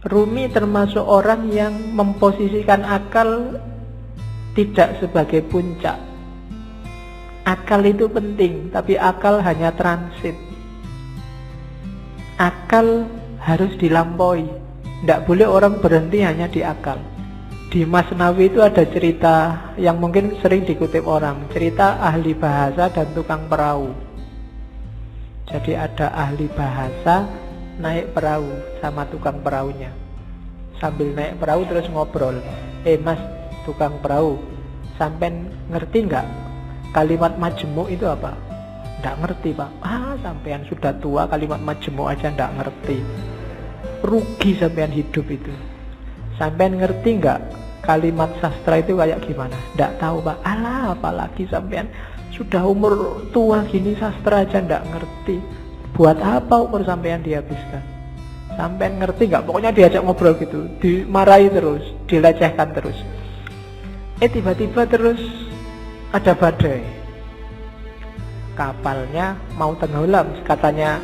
Rumi termasuk orang yang memposisikan akal tidak sebagai puncak. Akal itu penting, tapi akal hanya transit. Akal harus dilampaui. Tidak boleh orang berhenti hanya di akal. Di Masnawi itu ada cerita yang mungkin sering dikutip orang. Cerita ahli bahasa dan tukang perahu. Jadi ada ahli bahasa naik perahu sama tukang perahunya. Sambil naik perahu terus ngobrol. Mas, tukang perahu, sampean ngerti nggak kalimat majemuk itu apa? Nggak ngerti, Pak. Sampean sudah tua, kalimat majemuk aja nggak ngerti. Rugi sampean hidup itu. Sampean ngerti nggak kalimat sastra itu kayak gimana? Nggak tahu, Pak. Apalagi sampean sudah umur tua gini sastra aja nggak ngerti. Buat apa umur sampean dihabiskan? Sampean ngerti nggak? Pokoknya diajak ngobrol gitu, dimarahi terus, dilecehkan terus. Tiba-tiba terus ada badai. Kapalnya mau tenggelam, katanya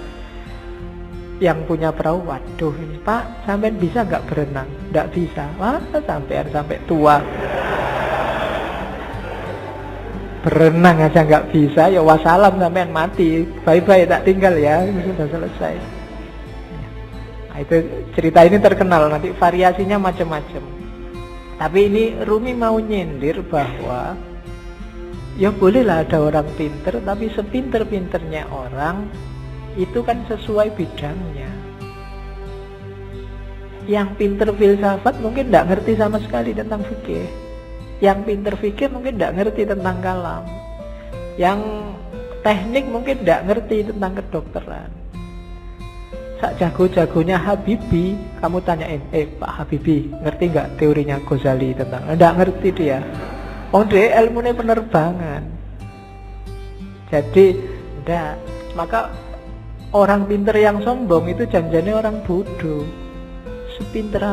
yang punya perahu, waduh ini Pak, sampean bisa nggak berenang? Nggak bisa. Sampean sampai tua berenang aja nggak bisa, ya wassalam, sampean mati, bye-bye, tak tinggal ya, sudah selesai. Nah, itu cerita ini terkenal, nanti variasinya macam-macam. Tapi ini Rumi mau nyindir bahwa ya bolehlah ada orang pinter, tapi sepinter-pinternya orang itu kan sesuai bidangnya. Yang pinter filsafat mungkin tidak ngerti sama sekali tentang fikih. Yang pinter fikih mungkin tidak ngerti tentang kalam. Yang teknik mungkin tidak ngerti tentang kedokteran. Sak jago-jagonya Habibie, kamu tanyain, Pak Habibie, ngerti nggak teorinya Ghazali tentang? Nggak ngerti dia. Dia ilmunya penerbangan. Jadi, enggak. Maka orang pinter yang sombong itu janjinya orang bodoh. Sepinter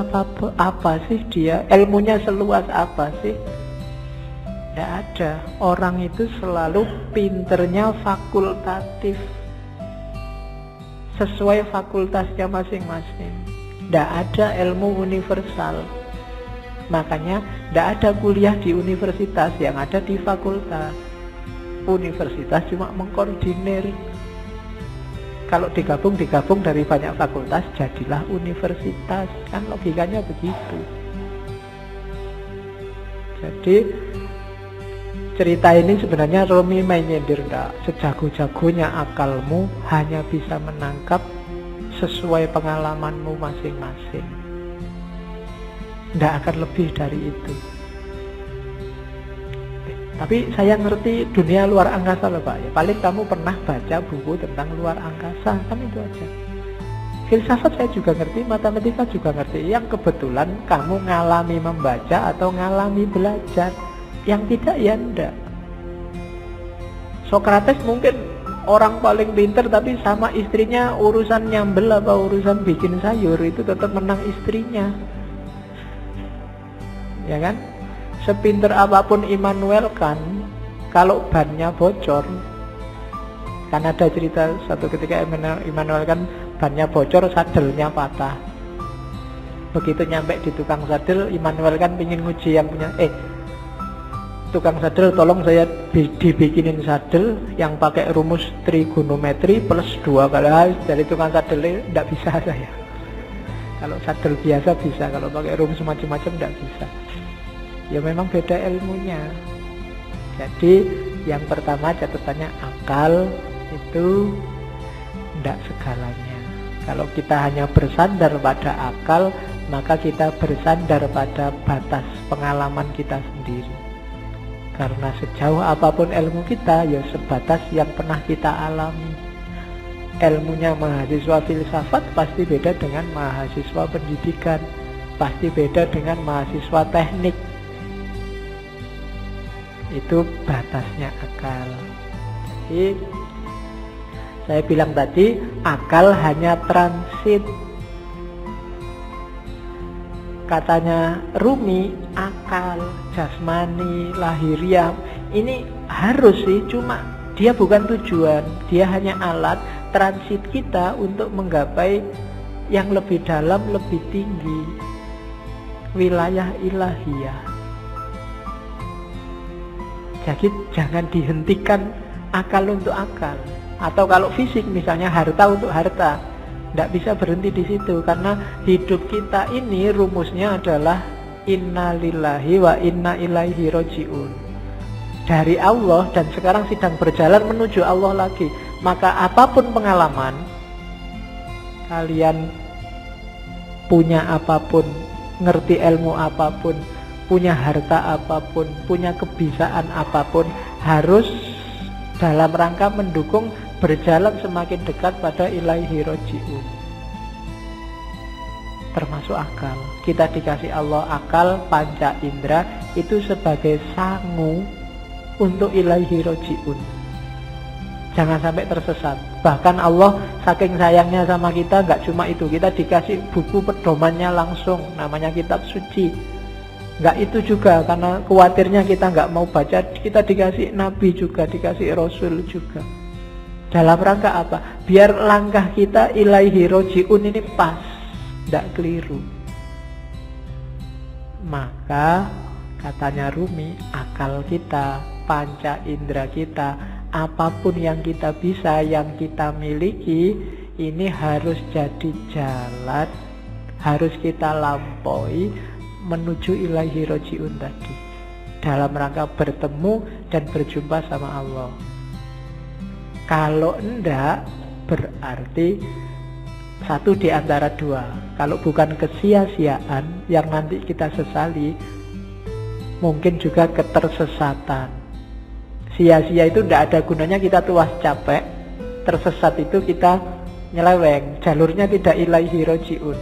apa sih dia? Ilmunya seluas apa sih? Tidak ada. Orang itu selalu pinternya fakultatif, sesuai fakultasnya masing-masing. Tidak ada ilmu universal. Makanya tidak ada kuliah di universitas, yang ada di fakultas. Universitas cuma mengkoordinir. Kalau digabung dari banyak fakultas, jadilah universitas. Kan logikanya begitu. Jadi cerita ini sebenarnya Rumi menyindir, enggak, sejago-jagonya akalmu hanya bisa menangkap sesuai pengalamanmu masing-masing. Tidak akan lebih dari itu. Tapi saya ngerti dunia luar angkasa loh Pak. Ya, paling kamu pernah baca buku tentang luar angkasa, kan itu aja. Filsafat saya juga ngerti, matematika juga ngerti. Yang kebetulan kamu ngalami membaca atau ngalami belajar. Yang tidak ya enggak. Sokrates mungkin orang paling pinter, tapi sama istrinya urusan nyambel apa urusan bikin sayur itu tetap menang istrinya. Ya kan? Sepinter apapun Immanuel Kant, kalau bannya bocor, kan ada cerita satu ketika Immanuel Kant bannya bocor, sadelnya patah. Begitu nyampe di tukang sadel, Immanuel Kant ingin nguji yang punya, tukang sadel tolong saya dibikinin sadel yang pakai rumus trigonometri plus 2 kali. Dari tukang sadel tidak bisa saya. Kalau sadel biasa bisa, kalau pakai rumus macam-macam tidak bisa. Ya memang beda ilmunya. Jadi yang pertama catatannya, akal itu tidak segalanya. Kalau kita hanya bersandar pada akal, maka kita bersandar pada batas pengalaman kita sendiri. Karena sejauh apapun ilmu kita, ya sebatas yang pernah kita alami. Ilmunya mahasiswa filsafat pasti beda dengan mahasiswa pendidikan, pasti beda dengan mahasiswa teknik. Itu batasnya akal. Jadi saya bilang tadi, akal hanya transit. Katanya Rumi, akal, jasmani, lahiriah ini harus sih, cuma dia bukan tujuan. Dia hanya alat transit kita untuk menggapai yang lebih dalam, lebih tinggi, wilayah ilahiyah. Jadi jangan dihentikan akal untuk akal. Atau kalau fisik misalnya harta untuk harta, tidak bisa berhenti di situ, karena hidup kita ini rumusnya adalah inna lillahi wa inna ilaihi roji'un. Dari Allah dan sekarang sedang berjalan menuju Allah lagi. Maka apapun pengalaman, kalian punya apapun, ngerti ilmu apapun, punya harta apapun, punya kebisaan apapun, harus dalam rangka mendukung berjalan semakin dekat pada ilaihi roji'un. Termasuk akal. Kita dikasih Allah akal, panca indera, itu sebagai sangu untuk ilaihi roji'un. Jangan sampai tersesat. Bahkan Allah saking sayangnya sama kita, gak cuma itu, kita dikasih buku pedomannya langsung, namanya kitab suci. Gak itu juga, karena khawatirnya kita gak mau baca, kita dikasih nabi juga, dikasih rasul juga. Dalam rangka apa? Biar langkah kita ilaihi roji'un ini pas, gak keliru. Maka katanya Rumi, akal kita, panca indera kita, apapun yang kita bisa, yang kita miliki, ini harus jadi jalan, harus kita lampaui menuju ilaihi roji'un tadi, dalam rangka bertemu dan berjumpa sama Allah. Kalau enggak, berarti satu di antara dua. Kalau bukan kesia-siaan yang nanti kita sesali, mungkin juga ketersesatan. Sia-sia itu tidak ada gunanya, kita tuas capek. Tersesat itu kita nyeleweng, jalurnya tidak ilaihi roji'un.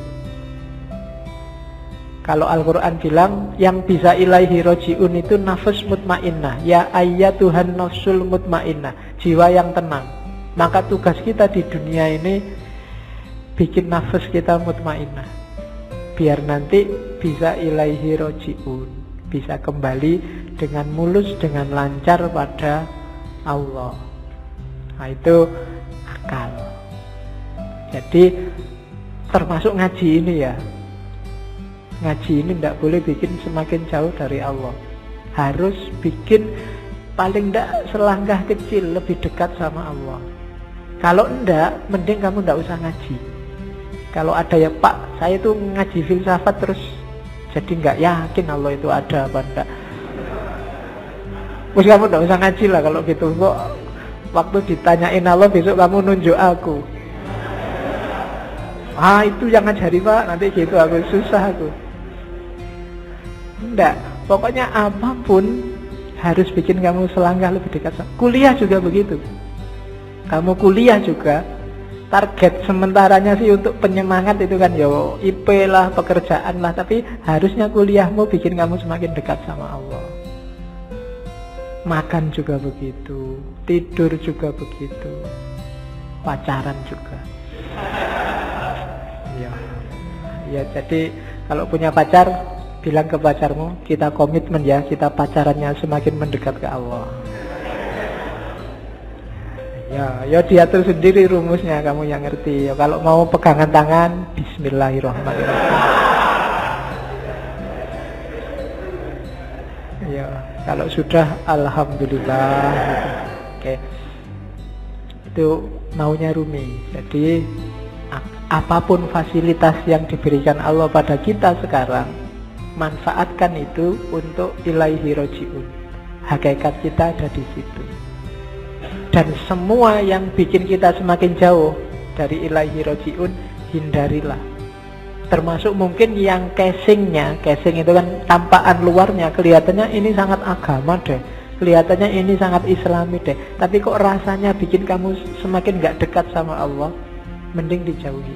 Kalau Al-Quran bilang yang bisa ilaihi roji'un itu nafas mutmainnah. Ya ayyatuhan nafsul mutmainnah, jiwa yang tenang. Maka tugas kita di dunia ini bikin nafas kita mutmainnah, biar nanti bisa ilaihi roji'un, bisa kembali dengan mulus, dengan lancar pada Allah. Nah itu akal. Jadi termasuk ngaji ini ya, ngaji ini tidak boleh bikin semakin jauh dari Allah. Harus bikin paling tidak selangkah kecil lebih dekat sama Allah. Kalau enggak, mending kamu tidak usah ngaji. Kalau ada ya Pak, saya tuh ngaji filsafat terus jadi nggak yakin Allah itu ada apa enggak. Terus kamu tidak usah ngaji lah kalau gitu. Kok waktu ditanyain Allah besok kamu nunjuk aku. Itu yang ngajari Pak, nanti gitu aku susah aku. Enggak, pokoknya apapun harus bikin kamu selangkah lebih dekat. Kuliah juga begitu. Kamu kuliah juga, target sementaranya sih untuk penyemangat itu kan yo IP lah, pekerjaan lah, tapi harusnya kuliahmu bikin kamu semakin dekat sama Allah. Makan juga begitu, tidur juga begitu, pacaran juga. Ya jadi kalau punya pacar, bilang ke pacarmu, kita komitmen ya, kita pacarannya semakin mendekat ke Allah. Ya diatur sendiri rumusnya, kamu yang ngerti. Ya, kalau mau pegangan tangan, bismillahirrahmanirrahim. Ya, kalau sudah, alhamdulillah. Oke. Itu maunya Rumi. Jadi apapun fasilitas yang diberikan Allah pada kita sekarang, manfaatkan itu untuk ilaihi roji'un. Hakikat kita ada di situ. Dan semua yang bikin kita semakin jauh dari ilaihi roji'un, hindarilah. Termasuk mungkin yang casingnya, casing itu kan tampakan luarnya, kelihatannya ini sangat agama deh, kelihatannya ini sangat islami deh, tapi kok rasanya bikin kamu semakin gak dekat sama Allah, mending dijauhi.